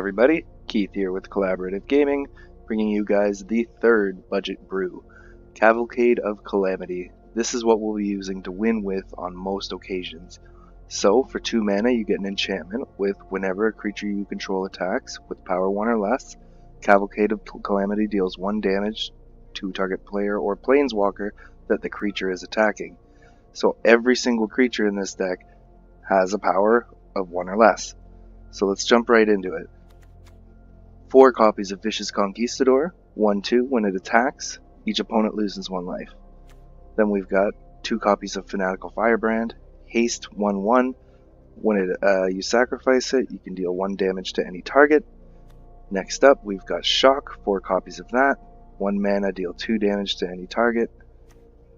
everybody, Keith here with Collaborative Gaming, bringing you guys the third budget brew, Cavalcade of Calamity. This is what we'll be using to win with on most occasions. So, for 2 mana you get an enchantment with whenever a creature you control attacks with power 1 or less, Cavalcade of Calamity deals 1 damage to target player or planeswalker that the creature is attacking. So every single creature in this deck has a power of 1 or less. So let's jump right into it. 4 copies of Vicious Conquistador, 1/2 when it attacks, each opponent loses 1 life. Then we've got 2 copies of Fanatical Firebrand, haste 1/1, when you sacrifice it, you can deal 1 damage to any target. Next up, we've got Shock, 4 copies of that, 1 mana, deal 2 damage to any target.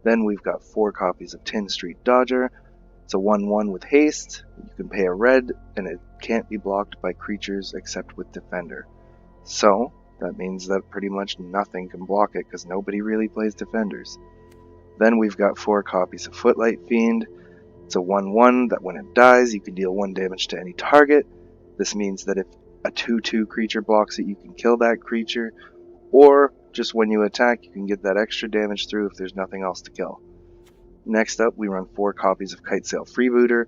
Then we've got 4 copies of Tin Street Dodger. It's a 1/1 with haste, you can pay a red, and it can't be blocked by creatures except with Defender. So, that means that pretty much nothing can block it, because nobody really plays Defenders. Then we've got 4 copies of Footlight Fiend. It's a 1/1 that when it dies, you can deal 1 damage to any target. This means that if a 2/2 creature blocks it, you can kill that creature, or just when you attack, you can get that extra damage through if there's nothing else to kill. Next up, we run 4 copies of Kitesail Freebooter.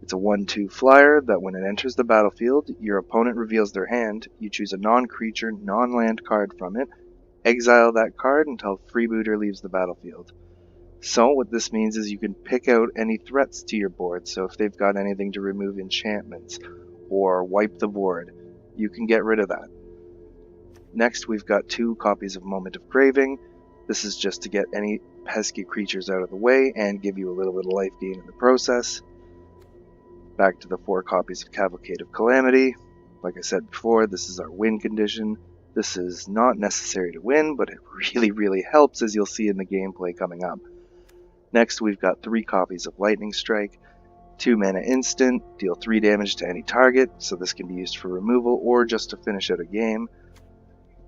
It's a 1/2 flyer that when it enters the battlefield, your opponent reveals their hand, you choose a non-creature, non-land card from it, exile that card until Freebooter leaves the battlefield. So what this means is you can pick out any threats to your board, so if they've got anything to remove enchantments or wipe the board, you can get rid of that. Next, we've got 2 copies of Moment of Craving. This is just to get any pesky creatures out of the way and give you a little bit of life gain in the process. Back to the 4 copies of Cavalcade of Calamity. Like I said before, this is our win condition. This is not necessary to win, but it really helps, as you'll see in the gameplay coming up. Next, we've got 3 copies of Lightning Strike. 2 mana instant, deal 3 damage to any target, so this can be used for removal or just to finish out a game.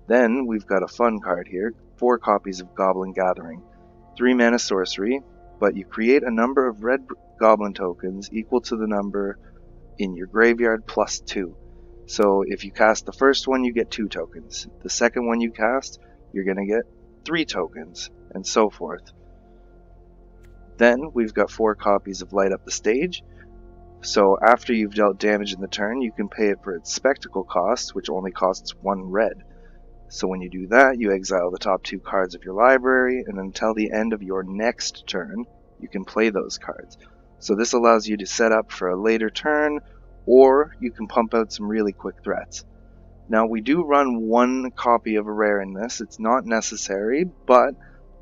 Then we've got a fun card here, 4 copies of Goblin Gathering. 3 mana sorcery, but you create a number of red goblin tokens equal to the number in your graveyard plus 2. So if you cast the first one, you get 2 tokens. The second one you cast, you're going to get 3 tokens, and so forth. Then we've got 4 copies of Light Up the Stage. So after you've dealt damage in the turn, you can pay it for its spectacle cost, which only costs 1 red. So when you do that, you exile the top 2 cards of your library, and until the end of your next turn, you can play those cards. So this allows you to set up for a later turn, or you can pump out some really quick threats. Now we do run 1 copy of a rare in this, it's not necessary, but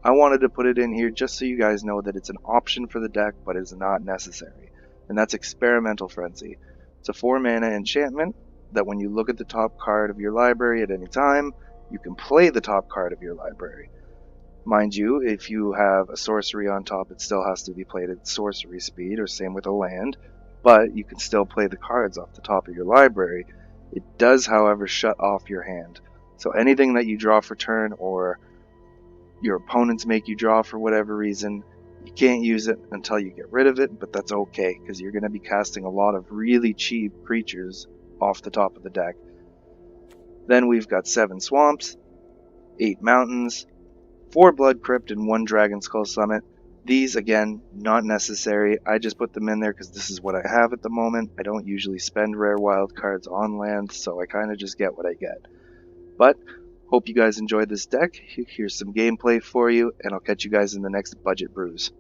I wanted to put it in here just so you guys know that it's an option for the deck, but it's not necessary. And that's Experimental Frenzy. It's a 4 mana enchantment that when you look at the top card of your library at any time, you can play the top card of your library. Mind you, if you have a sorcery on top, it still has to be played at sorcery speed, or same with a land, but you can still play the cards off the top of your library. It does, however, shut off your hand. So anything that you draw for turn, or your opponents make you draw for whatever reason, you can't use it until you get rid of it, but that's okay, because you're going to be casting a lot of really cheap creatures off the top of the deck. Then we've got 7 swamps, 8 mountains, 4 blood crypt, and 1 dragon skull summit. These, again, not necessary. I just put them in there because this is what I have at the moment. I don't usually spend rare wild cards on land, so I kind of just get what I get. But hope you guys enjoyed this deck. Here's some gameplay for you, and I'll catch you guys in the next Budget Brews.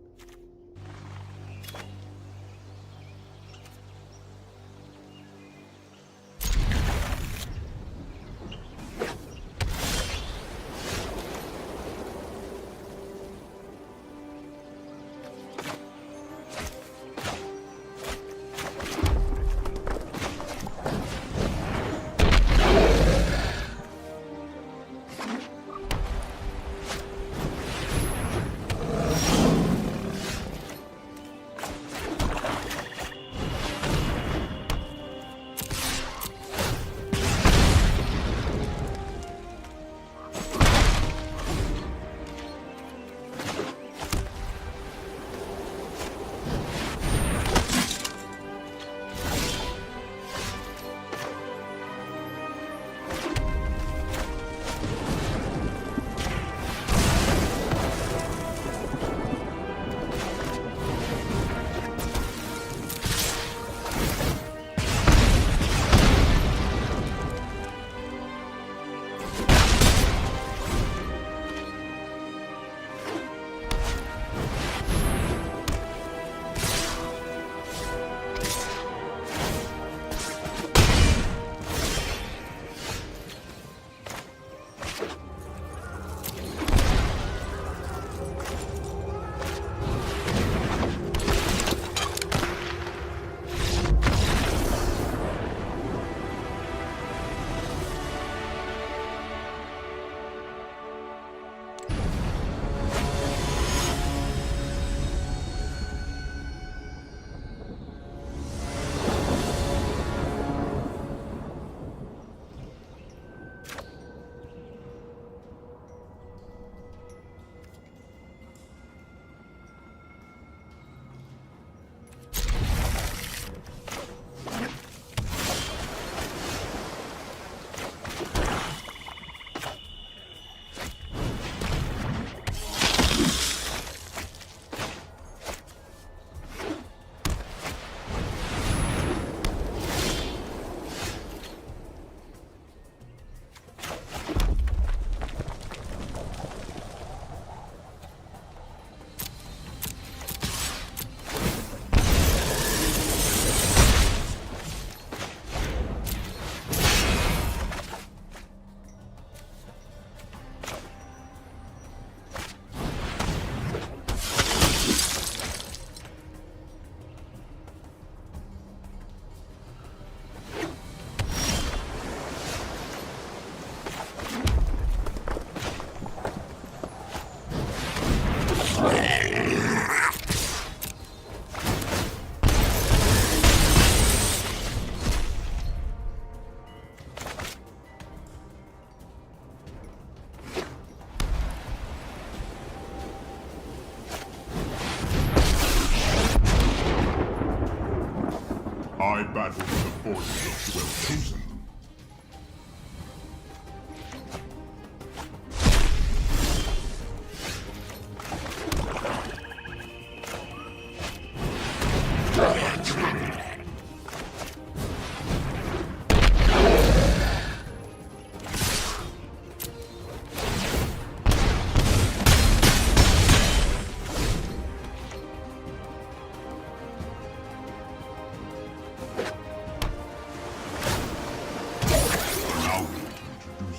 I battle with the forces of the well-chosen.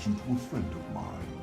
To a friend of mine.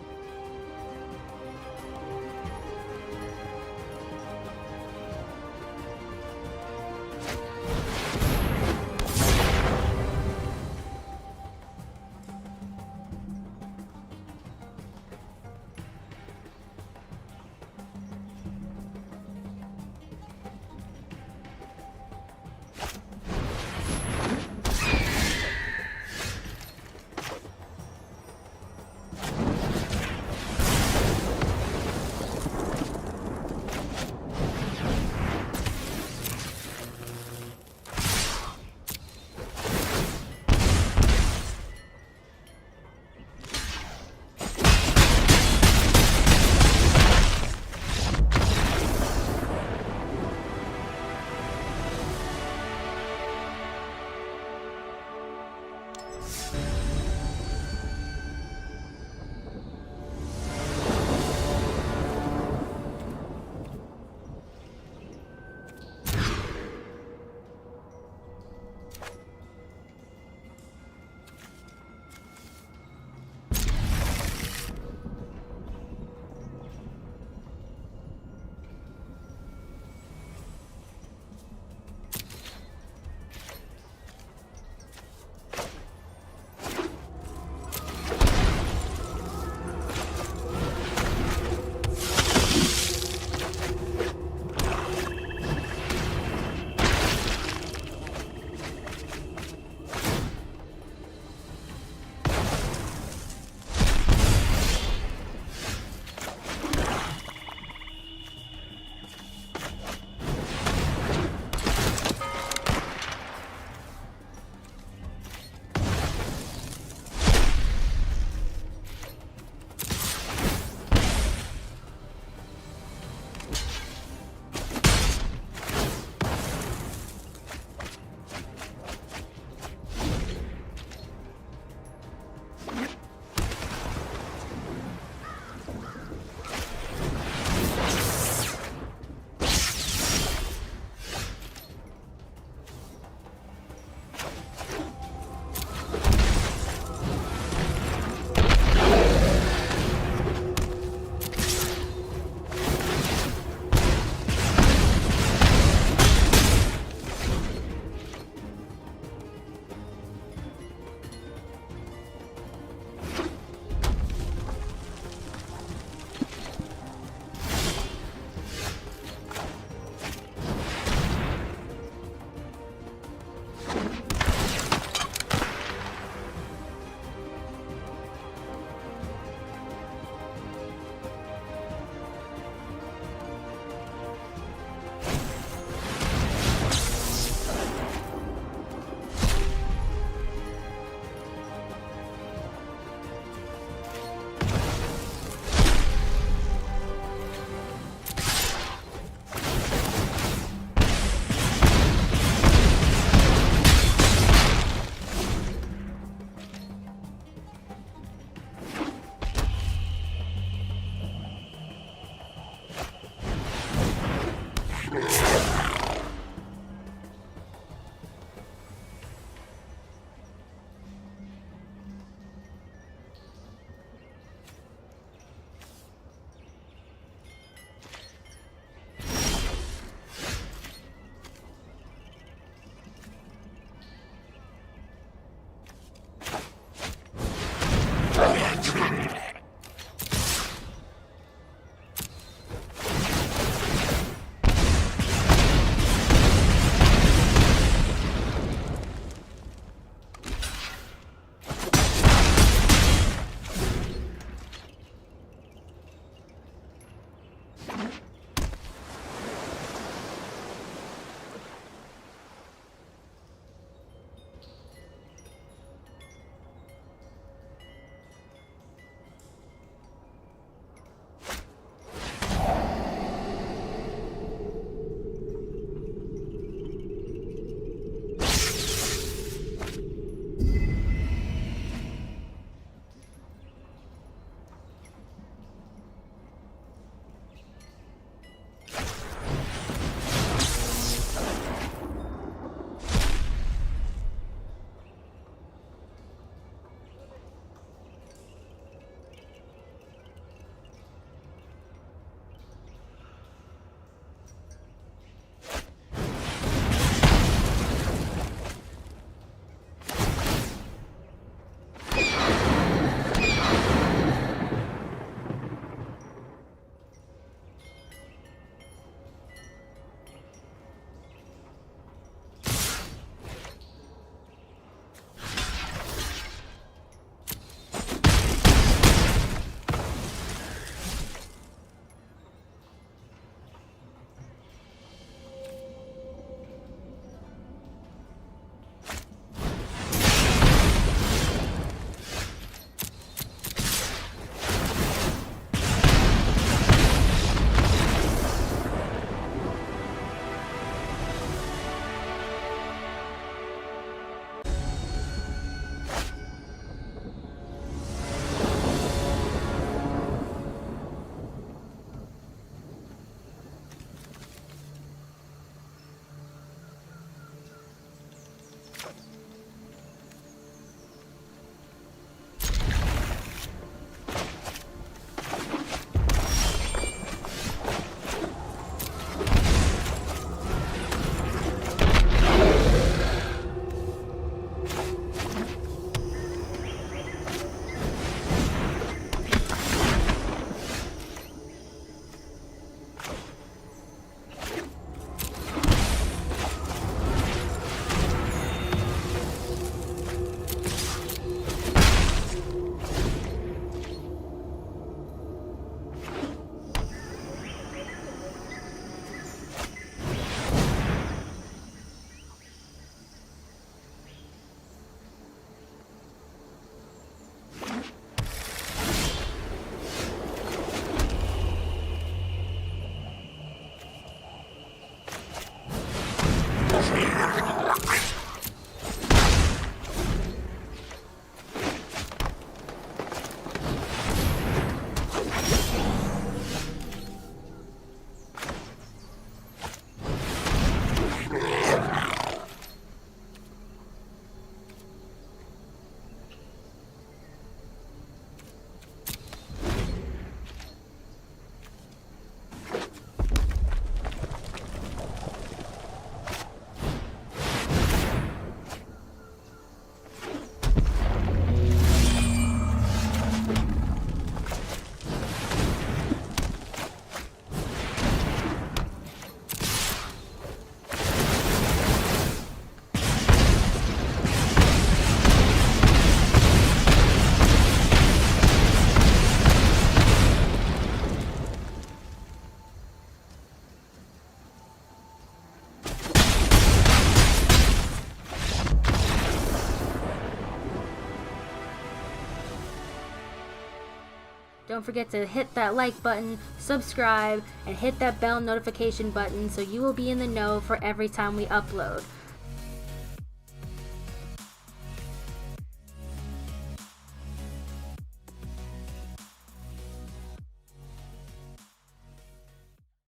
Don't forget to hit that like button, subscribe, and hit that bell notification button so you will be in the know for every time we upload.